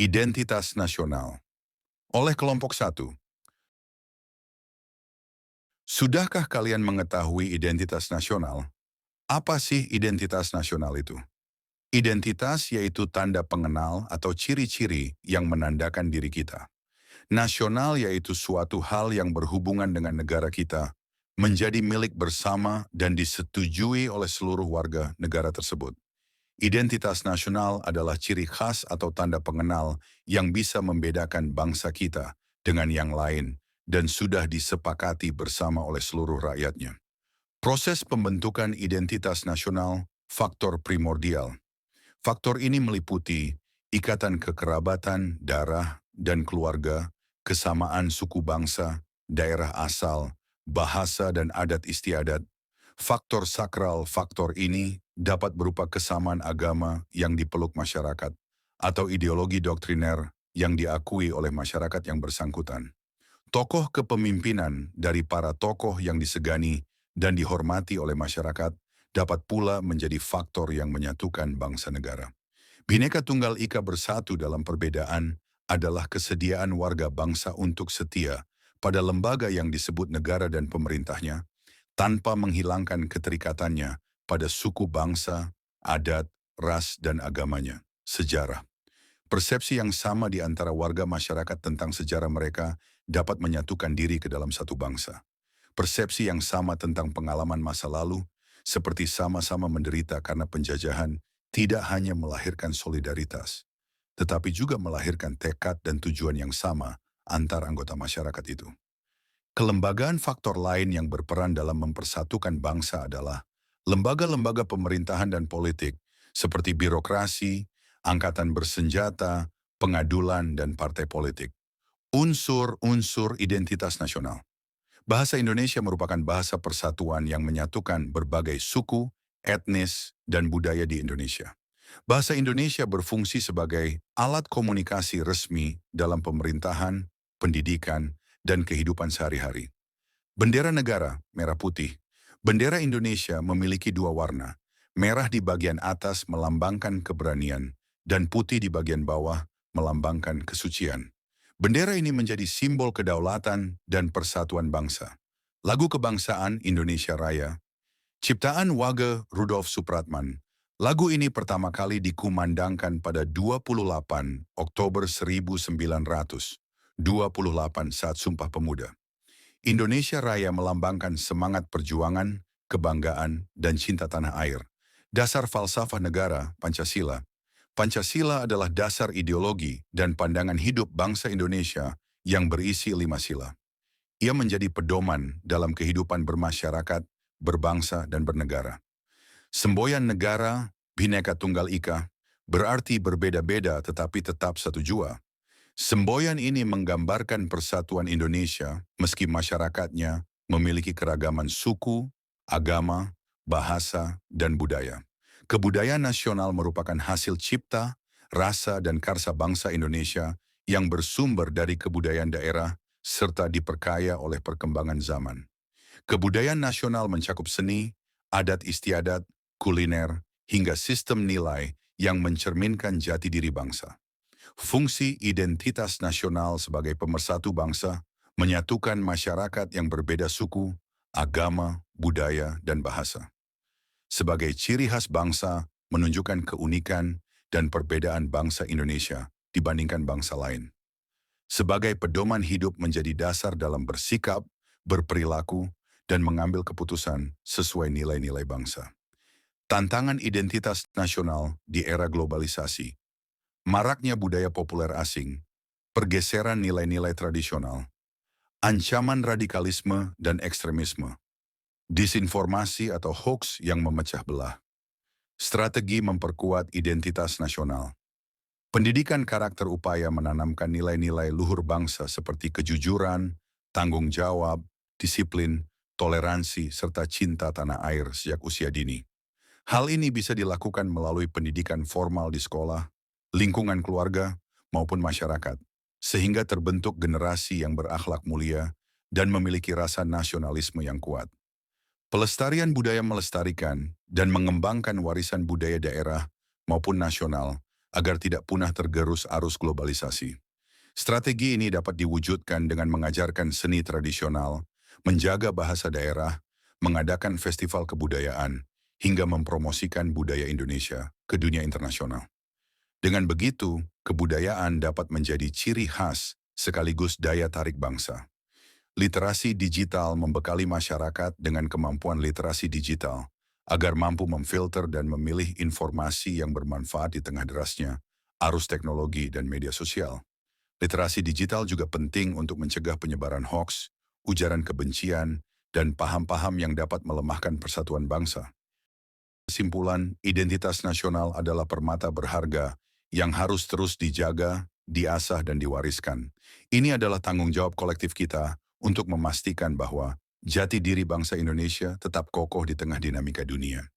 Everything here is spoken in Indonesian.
Identitas nasional. Oleh kelompok satu, sudahkah kalian mengetahui identitas nasional? Apa sih identitas nasional itu? Identitas yaitu tanda pengenal atau ciri-ciri yang menandakan diri kita. Nasional yaitu suatu hal yang berhubungan dengan negara kita, menjadi milik bersama dan disetujui oleh seluruh warga negara tersebut. Identitas nasional adalah ciri khas atau tanda pengenal yang bisa membedakan bangsa kita dengan yang lain dan sudah disepakati bersama oleh seluruh rakyatnya. Proses pembentukan identitas nasional, faktor primordial. Faktor ini meliputi ikatan kekerabatan, darah, dan keluarga, kesamaan suku bangsa, daerah asal, bahasa dan adat istiadat. Faktor sakral, faktor ini dapat berupa kesamaan agama yang dipeluk masyarakat atau ideologi doktriner yang diakui oleh masyarakat yang bersangkutan. Tokoh kepemimpinan dari para tokoh yang disegani dan dihormati oleh masyarakat dapat pula menjadi faktor yang menyatukan bangsa negara. Bhinneka Tunggal Ika bersatu dalam perbedaan adalah kesediaan warga bangsa untuk setia pada lembaga yang disebut negara dan pemerintahnya, tanpa menghilangkan keterikatannya pada suku bangsa, adat, ras, dan agamanya. Sejarah. Persepsi yang sama di antara warga masyarakat tentang sejarah mereka dapat menyatukan diri ke dalam satu bangsa. Persepsi yang sama tentang pengalaman masa lalu, seperti sama-sama menderita karena penjajahan, tidak hanya melahirkan solidaritas, tetapi juga melahirkan tekad dan tujuan yang sama antar anggota masyarakat itu. Kelembagaan faktor lain yang berperan dalam mempersatukan bangsa adalah lembaga-lembaga pemerintahan dan politik seperti birokrasi, angkatan bersenjata, pengadulan, dan partai politik. Unsur-unsur identitas nasional. Bahasa Indonesia merupakan bahasa persatuan yang menyatukan berbagai suku, etnis, dan budaya di Indonesia. Bahasa Indonesia berfungsi sebagai alat komunikasi resmi dalam pemerintahan, pendidikan, dan kehidupan sehari-hari. Bendera negara, merah putih. Bendera Indonesia memiliki dua warna. Merah di bagian atas melambangkan keberanian, dan putih di bagian bawah melambangkan kesucian. Bendera ini menjadi simbol kedaulatan dan persatuan bangsa. Lagu kebangsaan Indonesia Raya, ciptaan Wage Rudolf Supratman. Lagu ini pertama kali dikumandangkan pada 28 Oktober 1928 saat Sumpah Pemuda. Indonesia Raya melambangkan semangat perjuangan, kebanggaan, dan cinta tanah air. Dasar falsafah negara, Pancasila. Pancasila adalah dasar ideologi dan pandangan hidup bangsa Indonesia yang berisi 5 sila. Ia menjadi pedoman dalam kehidupan bermasyarakat, berbangsa, dan bernegara. Semboyan negara, Bhinneka Tunggal Ika, berarti berbeda-beda tetapi tetap satu jua. Semboyan ini menggambarkan persatuan Indonesia meski masyarakatnya memiliki keragaman suku, agama, bahasa, dan budaya. Kebudayaan nasional merupakan hasil cipta, rasa, dan karsa bangsa Indonesia yang bersumber dari kebudayaan daerah serta diperkaya oleh perkembangan zaman. Kebudayaan nasional mencakup seni, adat istiadat, kuliner, hingga sistem nilai yang mencerminkan jati diri bangsa. Fungsi identitas nasional sebagai pemersatu bangsa menyatukan masyarakat yang berbeda suku, agama, budaya, dan bahasa. Sebagai ciri khas bangsa, menunjukkan keunikan dan perbedaan bangsa Indonesia dibandingkan bangsa lain. Sebagai pedoman hidup menjadi dasar dalam bersikap, berperilaku, dan mengambil keputusan sesuai nilai-nilai bangsa. Tantangan identitas nasional di era globalisasi. Maraknya budaya populer asing, pergeseran nilai-nilai tradisional, ancaman radikalisme dan ekstremisme, disinformasi atau hoax yang memecah belah, strategi memperkuat identitas nasional, pendidikan karakter upaya menanamkan nilai-nilai luhur bangsa seperti kejujuran, tanggung jawab, disiplin, toleransi, serta cinta tanah air sejak usia dini. Hal ini bisa dilakukan melalui pendidikan formal di sekolah, lingkungan keluarga, maupun masyarakat, sehingga terbentuk generasi yang berakhlak mulia dan memiliki rasa nasionalisme yang kuat. Pelestarian budaya melestarikan dan mengembangkan warisan budaya daerah maupun nasional agar tidak punah tergerus arus globalisasi. Strategi ini dapat diwujudkan dengan mengajarkan seni tradisional, menjaga bahasa daerah, mengadakan festival kebudayaan, hingga mempromosikan budaya Indonesia ke dunia internasional. Dengan begitu, kebudayaan dapat menjadi ciri khas sekaligus daya tarik bangsa. Literasi digital membekali masyarakat dengan kemampuan literasi digital agar mampu memfilter dan memilih informasi yang bermanfaat di tengah derasnya arus teknologi dan media sosial. Literasi digital juga penting untuk mencegah penyebaran hoaks, ujaran kebencian, dan paham-paham yang dapat melemahkan persatuan bangsa. Kesimpulan, identitas nasional adalah permata berharga yang harus terus dijaga, diasah, dan diwariskan. Ini adalah tanggung jawab kolektif kita untuk memastikan bahwa jati diri bangsa Indonesia tetap kokoh di tengah dinamika dunia.